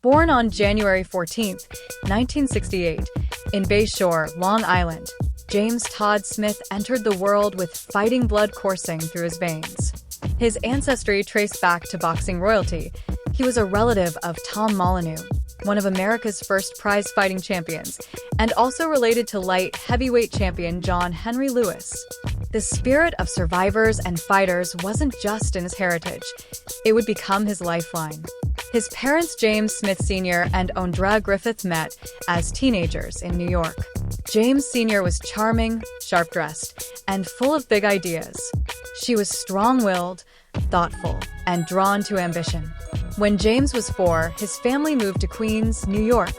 Born on January 14, 1968, in Bayshore, Long Island, James Todd Smith entered the world with fighting blood coursing through his veins. His ancestry traced back to boxing royalty. He was a relative of Tom Molyneux, one of America's first prize-fighting champions, and also related to light heavyweight champion John Henry Lewis. The spirit of survivors and fighters wasn't just in his heritage, it would become his lifeline. His parents, James Smith Sr. and Ondra Griffith, met as teenagers in New York. James Sr. was charming, sharp-dressed, and full of big ideas. She was strong-willed, thoughtful, and drawn to ambition. When James was 4, his family moved to Queens, New York,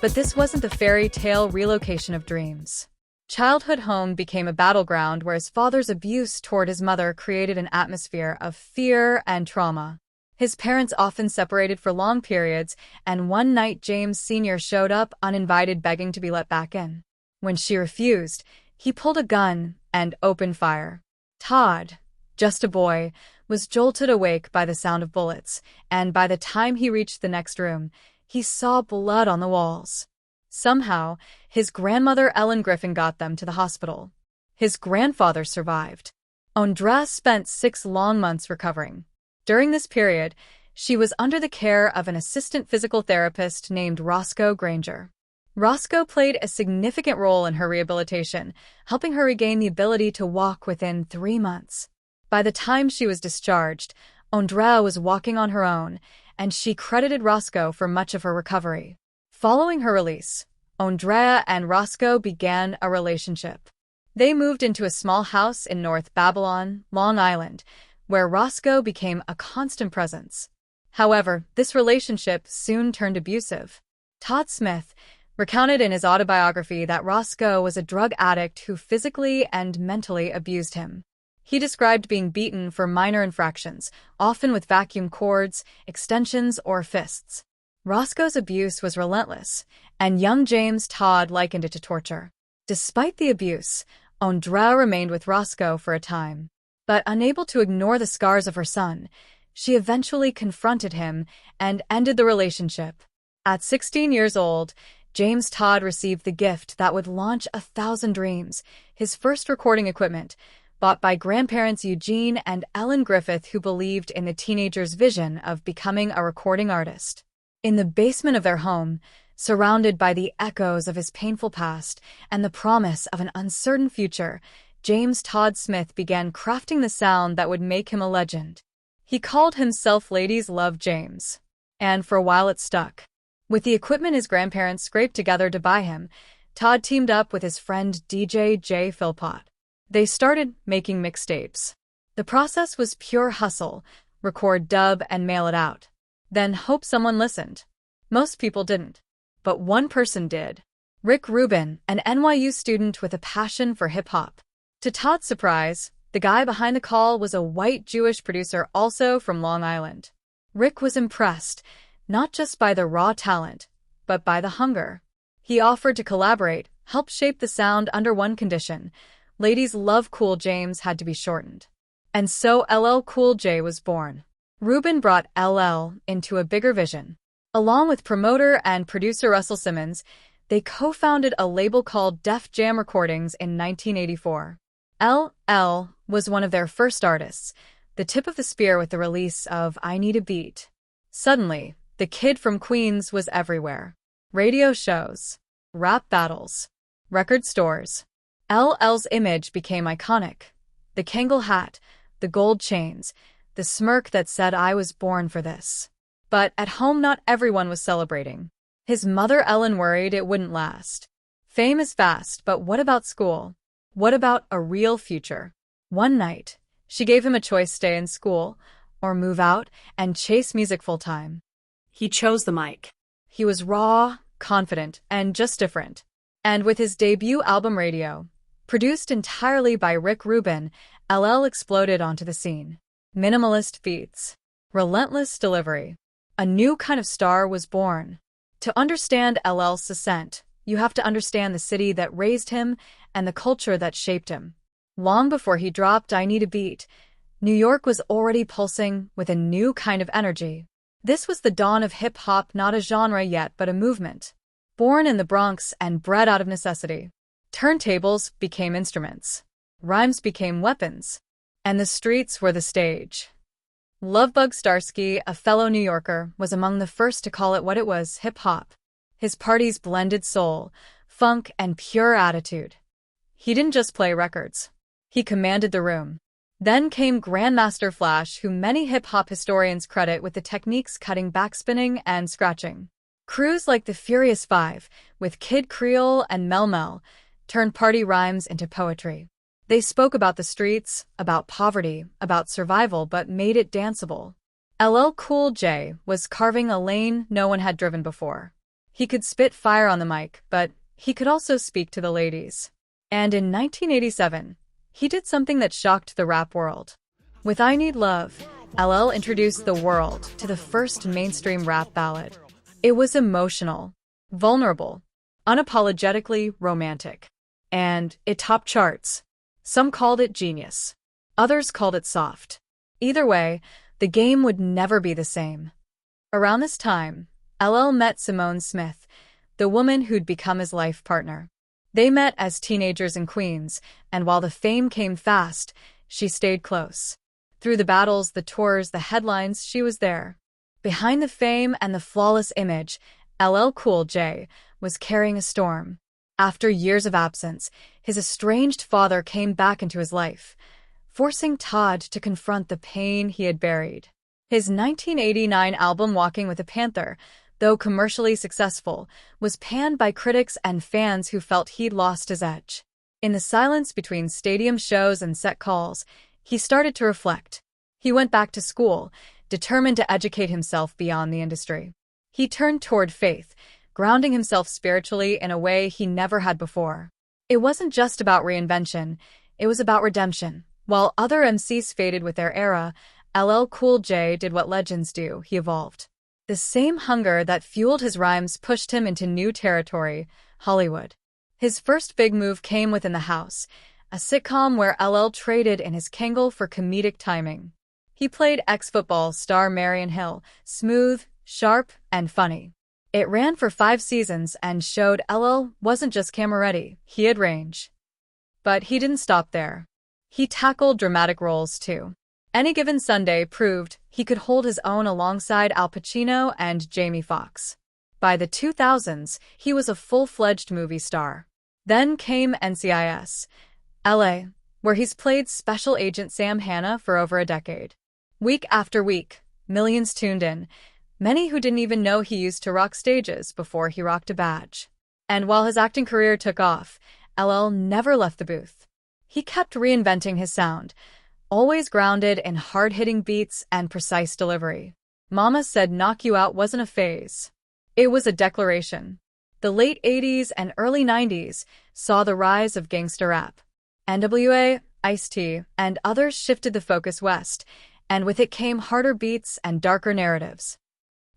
but this wasn't the fairy tale relocation of dreams. Childhood home became a battleground where his father's abuse toward his mother created an atmosphere of fear and trauma. His parents often separated for long periods, and one night James Sr. showed up uninvited, begging to be let back in. When she refused, he pulled a gun and opened fire. Todd, just a boy, was jolted awake by the sound of bullets, and by the time he reached the next room, he saw blood on the walls. Somehow, his grandmother Ellen Griffin got them to the hospital. His grandfather survived. Ondra spent 6 long months recovering. During this period, she was under the care of an assistant physical therapist named Roscoe Granger. Roscoe played a significant role in her rehabilitation, helping her regain the ability to walk within 3 months. By the time she was discharged, Ondra was walking on her own, and she credited Roscoe for much of her recovery. Following her release, Ondra and Roscoe began a relationship. They moved into a small house in North Babylon, Long Island, where Roscoe became a constant presence. However, this relationship soon turned abusive. Todd Smith recounted in his autobiography that Roscoe was a drug addict who physically and mentally abused him. He described being beaten for minor infractions, often with vacuum cords, extensions, or fists. Roscoe's abuse was relentless, and young James Todd likened it to torture. Despite the abuse, Ondra remained with Roscoe for a time. But unable to ignore the scars of her son, she eventually confronted him and ended the relationship. At 16 years old, James Todd received the gift that would launch 1,000 dreams, his first recording equipment, bought by grandparents Eugene and Ellen Griffith, who believed in the teenager's vision of becoming a recording artist. In the basement of their home, surrounded by the echoes of his painful past and the promise of an uncertain future, James Todd Smith began crafting the sound that would make him a legend. He called himself Ladies Love James, and for a while it stuck. With the equipment his grandparents scraped together to buy him, Todd teamed up with his friend DJ J. Philpott. They started making mixtapes. The process was pure hustle: record, dub, and mail it out. Then hope someone listened. Most people didn't. But one person did. Rick Rubin, an NYU student with a passion for hip-hop. To Todd's surprise, the guy behind the call was a white Jewish producer also from Long Island. Rick was impressed, not just by the raw talent, but by the hunger. He offered to collaborate, help shape the sound under one condition: Ladies Love Cool James had to be shortened. And so LL Cool J was born. Rubin brought LL into a bigger vision. Along with promoter and producer Russell Simmons, they co-founded a label called Def Jam Recordings in 1984. LL was one of their first artists, the tip of the spear with the release of I Need a Beat. Suddenly, the kid from Queens was everywhere. Radio shows, rap battles, record stores. LL's image became iconic. The Kangol hat, the gold chains, the smirk that said I was born for this. But at home not everyone was celebrating. His mother Ellen worried it wouldn't last. Fame is fast, but what about school? What about a real future? One night, she gave him a choice: stay in school or move out and chase music full-time. He chose the mic. He was raw, confident, and just different. And with his debut album Radio, produced entirely by Rick Rubin, LL exploded onto the scene. Minimalist beats, relentless delivery. A new kind of star was born. To understand LL's ascent, you have to understand the city that raised him and the culture that shaped him. Long before he dropped I Need a Beat, New York was already pulsing with a new kind of energy. This was the dawn of hip-hop, not a genre yet, but a movement. Born in the Bronx and bred out of necessity. Turntables became instruments. Rhymes became weapons. And the streets were the stage. Lovebug Starski, a fellow New Yorker, was among the first to call it what it was, hip-hop. His parties blended soul, funk, and pure attitude. He didn't just play records. He commanded the room. Then came Grandmaster Flash, who many hip-hop historians credit with the techniques cutting, backspinning, and scratching. Crews like the Furious Five, with Kid Creole and Mel Mel, turned party rhymes into poetry. They spoke about the streets, about poverty, about survival, but made it danceable. LL Cool J was carving a lane no one had driven before. He could spit fire on the mic, but he could also speak to the ladies. And in 1987, he did something that shocked the rap world. With I Need Love, LL introduced the world to the first mainstream rap ballad. It was emotional, vulnerable, unapologetically romantic. And it topped charts. Some called it genius. Others called it soft. Either way, the game would never be the same. Around this time, LL met Simone Smith, the woman who'd become his life partner. They met as teenagers in Queens, and while the fame came fast, she stayed close. Through the battles, the tours, the headlines, she was there. Behind the fame and the flawless image, LL Cool J was carrying a storm. After years of absence, his estranged father came back into his life, forcing Todd to confront the pain he had buried. His 1989 album Walking with a Panther, though commercially successful, was panned by critics and fans who felt he'd lost his edge. In the silence between stadium shows and set calls, he started to reflect. He went back to school, determined to educate himself beyond the industry. He turned toward faith, grounding himself spiritually in a way he never had before. It wasn't just about reinvention, it was about redemption. While other MCs faded with their era, LL Cool J did what legends do, he evolved. The same hunger that fueled his rhymes pushed him into new territory, Hollywood. His first big move came within the House, a sitcom where LL traded in his Kangol for comedic timing. He played ex-football star Marion Hill, smooth, sharp, and funny. It ran for 5 seasons and showed LL wasn't just camera-ready, he had range. But he didn't stop there. He tackled dramatic roles too. Any Given Sunday proved he could hold his own alongside Al Pacino and Jamie Foxx. By the 2000s, he was a full-fledged movie star. Then came NCIS, LA, where he's played Special Agent Sam Hanna for over a decade. Week after week, millions tuned in, many who didn't even know he used to rock stages before he rocked a badge. And while his acting career took off, LL never left the booth. He kept reinventing his sound, always grounded in hard-hitting beats and precise delivery. Mama Said Knock You Out wasn't a phase. It was a declaration. The late 80s and early 90s saw the rise of gangsta rap. NWA, Ice-T, and others shifted the focus west, and with it came harder beats and darker narratives.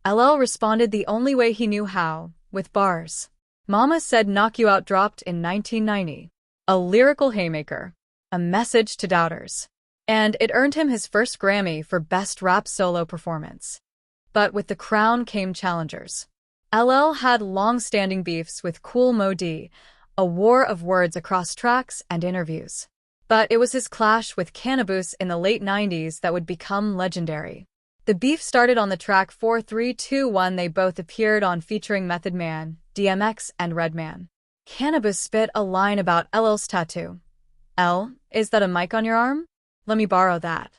LL responded the only way he knew how, with bars. Mama Said Knock You Out dropped in 1990. A lyrical haymaker. A message to doubters. And it earned him his first Grammy for Best Rap Solo Performance. But with the crown came challengers. LL had long-standing beefs with Kool Moe Dee, a war of words across tracks and interviews. But it was his clash with Cannabis in the late 90s that would become legendary. The beef started on the track 4321 they both appeared on featuring Method Man, DMX, and Redman. Cannabis spit a line about LL's tattoo. L, is that a mic on your arm? Let me borrow that.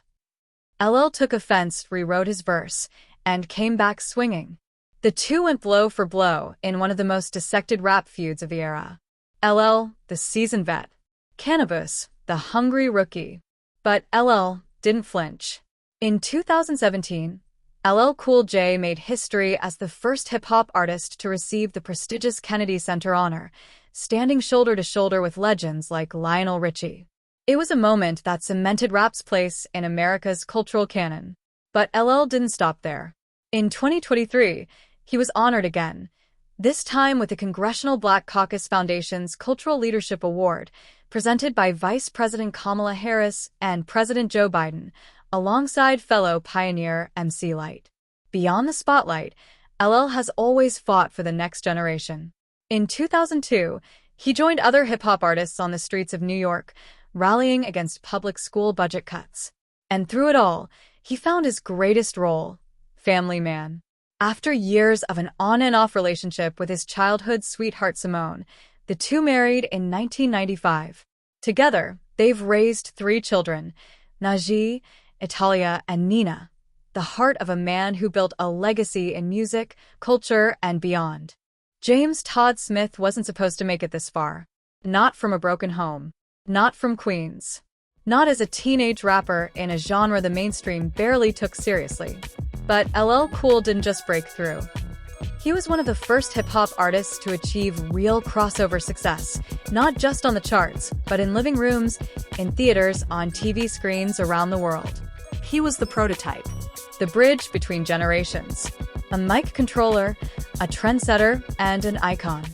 LL took offense, rewrote his verse, and came back swinging. The two went blow for blow in one of the most dissected rap feuds of the era. LL, the seasoned vet. Cannabis, the hungry rookie. But LL didn't flinch. In 2017, LL Cool J made history as the first hip-hop artist to receive the prestigious Kennedy Center honor, standing shoulder to shoulder with legends like Lionel Richie. It was a moment that cemented rap's place in America's cultural canon. But LL didn't stop there. In 2023, he was honored again, this time with the Congressional Black Caucus Foundation's Cultural Leadership Award, presented by Vice President Kamala Harris and President Joe Biden, alongside fellow pioneer MC Lyte. Beyond the spotlight, LL has always fought for the next generation. In 2002, he joined other hip-hop artists on the streets of New York, rallying against public school budget cuts. And through it all, he found his greatest role, family man. After years of an on-and-off relationship with his childhood sweetheart Simone, the two married in 1995. Together, they've raised 3 children, Najee, Italia, and Nina, the heart of a man who built a legacy in music, culture, and beyond. James Todd Smith wasn't supposed to make it this far. Not from a broken home. Not from Queens. Not as a teenage rapper in a genre the mainstream barely took seriously. But LL Cool didn't just break through. He was one of the first hip-hop artists to achieve real crossover success, not just on the charts, but in living rooms, in theaters, on TV screens around the world. He was the prototype. The bridge between generations. A mic controller, a trendsetter, and an icon.